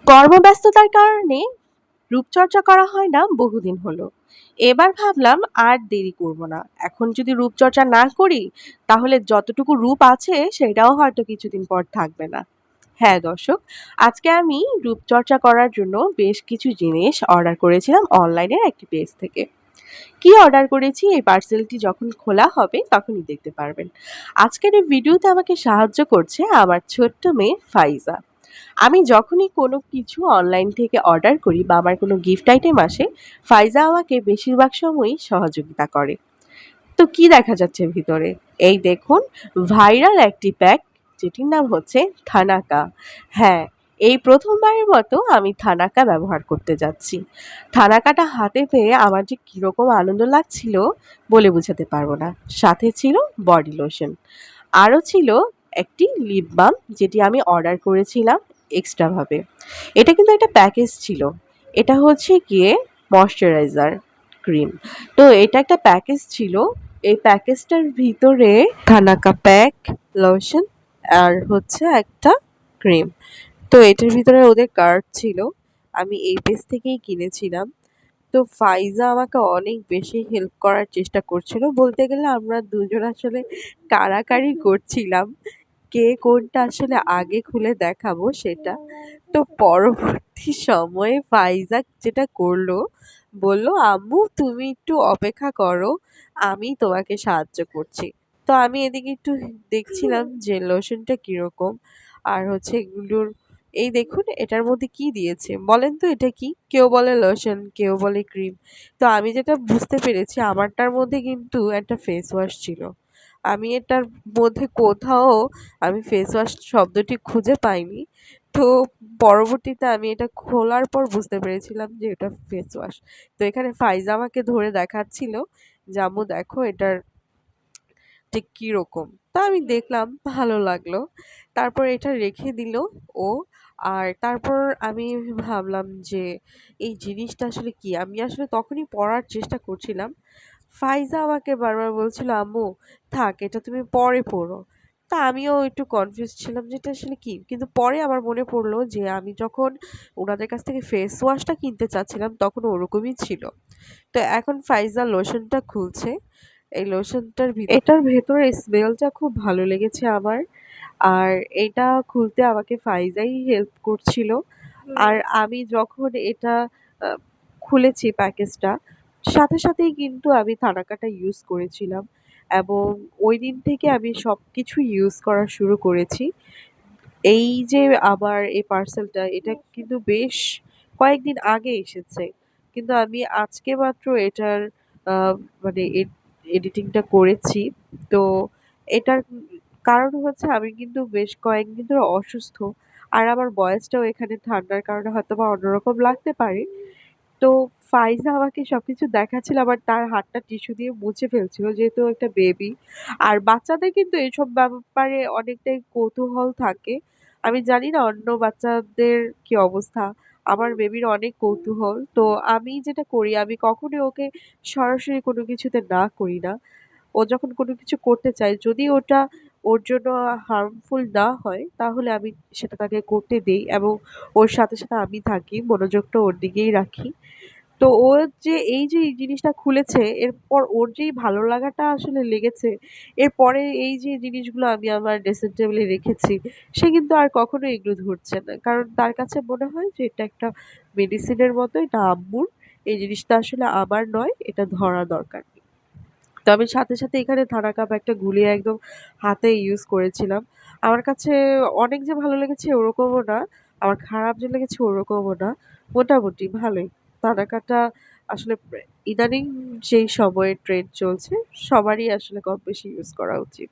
কর্মব্যস্ততার কারণে রূপচর্চা করা হয় না বহুদিন হলো। এবার ভাবলাম আর দেরি করব না। এখন যদি রূপচর্চা না করি তাহলে যতটুকু রূপ আছে সেটাও হয়তো কিছুদিন পর থাকবে না। হ্যাঁ দর্শক, আজকে আমি রূপচর্চা করার জন্য বেশ কিছু জিনিস অর্ডার করেছিলাম অনলাইনের একটি পেজ থেকে। কি অর্ডার করেছি এই পার্সেলটি যখন খোলা হবে তখনই দেখতে পারবেন। আজকের এই ভিডিওতে আমাকে সাহায্য করছে আমার ছোট্ট মেয়ে ফাইজা। আমি যখনই কোনো কিছু অনলাইন থেকে অর্ডার করি বা আমার কোনো গিফট আইটেম আসে, ফাইজা আমাকে বেশিরভাগ সময়ই সহযোগিতা করে। তো কি দেখা যাচ্ছে ভিতরে? এই দেখুন, ভাইরাল একটি প্যাক যেটির নাম হচ্ছে থানাকা। হ্যাঁ, এই প্রথমবারের মতো আমি থানাকা ব্যবহার করতে যাচ্ছি। থানাকাটা হাতে পেয়ে আমার যে কিরকম আনন্দ লাগছিল বলে বোঝাতে পারবো না। সাথে ছিল বডি লোশন। আরও ছিল একটি লিপ বাম যেটি আমি অর্ডার করেছিলাম এক্সট্রা ভাবে। এটা কিন্তু একটা প্যাকেজ ছিল। এটা হচ্ছে গিয়ে ময়শ্চারাইজার ক্রিম। তো এটা একটা প্যাকেজ ছিল। এই প্যাকেজটার ভিতরে থানাকা প্যাক, লোশন আর হচ্ছে একটা ক্রিম। তো এটার ভিতরে ওদের কার্ড ছিল। আমি এই পেজ থেকেই কিনেছিলাম। তো ফাইজা আমাকে অনেক বেশি হেল্প করার চেষ্টা করছিল। বলতে গেলে আমরা দুজন আসলে কাড়াকাড়ি করছিলাম। কে কোনটা আসলে আগে খুলে দেখাবো সেটা। তো পরবর্তী সময়ে ফাইজা যেটা করলো, বলল, "আম্মু তুমি একটু অপেক্ষা করো, আমি তোমাকে সাহায্য করছি।" তো আমি এদিকে একটু দেখছিলাম যে লোশনটা কিরকম। আর হচ্ছে এগুলোর এই দেখুন এটার মধ্যে কি দিয়েছে বলেন তো এটা কি? কেউ বলে লোশন, কেউ বলে ক্রিম। তো আমি যেটা বুঝতে পেরেছি আমারটার মধ্যে কিন্তু একটা ফেস ওয়াশ ছিল। আমি এটার মধ্যে কোথাও আমি ফেস ওয়াশ শব্দটি খুঁজে পাইনি। তো পরবর্তীতে আমি এটা খোলার পর বুঝতে পেরেছিলাম যে এটা ফেস ওয়াশ। তো এখানে ফাইজা আমাকে ধরে দেখাচ্ছিল যে, "আম্মু দেখো এটার ঠিক কিরকম?" তা আমি দেখলাম, ভালো লাগলো। তারপর এটা রেখে দিল ও। আর তারপর আমি ভাবলাম যে এই জিনিসটা আসলে কি? আমি আসলে তখনই পড়ার চেষ্টা করছিলাম। ফাইজা আমাকে বারবার বলছিল, "আম্মু থাক এটা তুমি পরে পড়ো।" তা আমিও একটু কনফিউজড ছিলাম যে এটা আসলে কি? কিন্তু পরে আমার মনে পড়ল যে আমি যখন উনাদের কাছ থেকে ফেস ওয়াশটা কিনতে চাচ্ছিলাম তখন ওরকমই ছিল। তো এখন ফাইজা লোশনটা খুলছে। এই লোশনটার এটার ভেতরে স্মেলটা খুব ভালো লেগেছে আমার। আর এটা খুলতে আমাকে ফাইজাই হেল্প করছিল। আর আমি যখন এটা আ খুলেছি প্যাকেজটা, সাথে সাথেই কিন্তু আমি থানাকাটা ইউজ করেছিলাম এবং ঐদিন থেকে আমি সবকিছু ইউজ করা শুরু করেছি। এই যে আমার এই পার্সেলটা এটা কিন্তু বেশ কয়েকদিন আগে এসেছে। কিন্তু আমি আজকে মাত্র এটার আ মানে এডিটিংটা করেছি। তো এটার কারণ হচ্ছে আমি কিন্তু বেশ কয়েকদিন ধরে অসুস্থ। আর আমার ভয়েসটাও এখানে ঠান্ডার কারণে হয়তোবা অন্যরকম লাগতে পারে। তো ফাইজা আমাকে সবকিছু দেখাচ্ছিল আবার তার হাতটা টিস্যু দিয়ে মুছে ফেলছিল যেহেতু ও একটা বেবি। আর বাচ্চাদের কিন্তু এসব ব্যাপারে অনেকটাই কৌতূহল থাকে। আমি জানি না অন্য বাচ্চাদের কি অবস্থা। আমার বেবির অনেক কৌতূহল। তো আমি যেটা করি আমি কখনোই ওকে সরাসরি কোনো কিছুতে না করি না। ও যখন কোনো কিছু করতে চায় যদি ওটা ওর জন্য হার্মফুল না হয় তাহলে আমি সেটা তাকে করতে দেই এবং ওর সাথে সাথে আমি থাকি মনোযোগটা ওর দিকেই রাখি। তো ও যে এই যে এই জিনিসটা খুলেছে এরপর ওর যেই ভালো লাগাটা আসলে লেগেছে এরপরে এই যে জিনিসগুলো আমি আমার ড্রেসিং টেবিলে রেখেছি সে কিন্তু আর কখনো এগুলো ধরছে না কারণ তার কাছে মনে হয় যে এটা একটা মেডিসিনের মতো এটা আম্মুর এই জিনিসটা আসলে আমার নয় এটা ধরা দরকার নেই। তো আমি সাথে সাথে এখানে ধারা কাপ একটা গুলিয়ে একদম হাতে ইউজ করেছিলাম। আমার কাছে অনেক যে ভালো লেগেছে ওরকমও না। আমার খারাপ যে লেগেছে ওরকমও না। মোটামুটি ভালোই। তারাকাটা আসলে ইদানিং যেই সময়ে ট্রেন্ড চলছে সবারই আসলে কম বেশি ইউজ করা উচিত।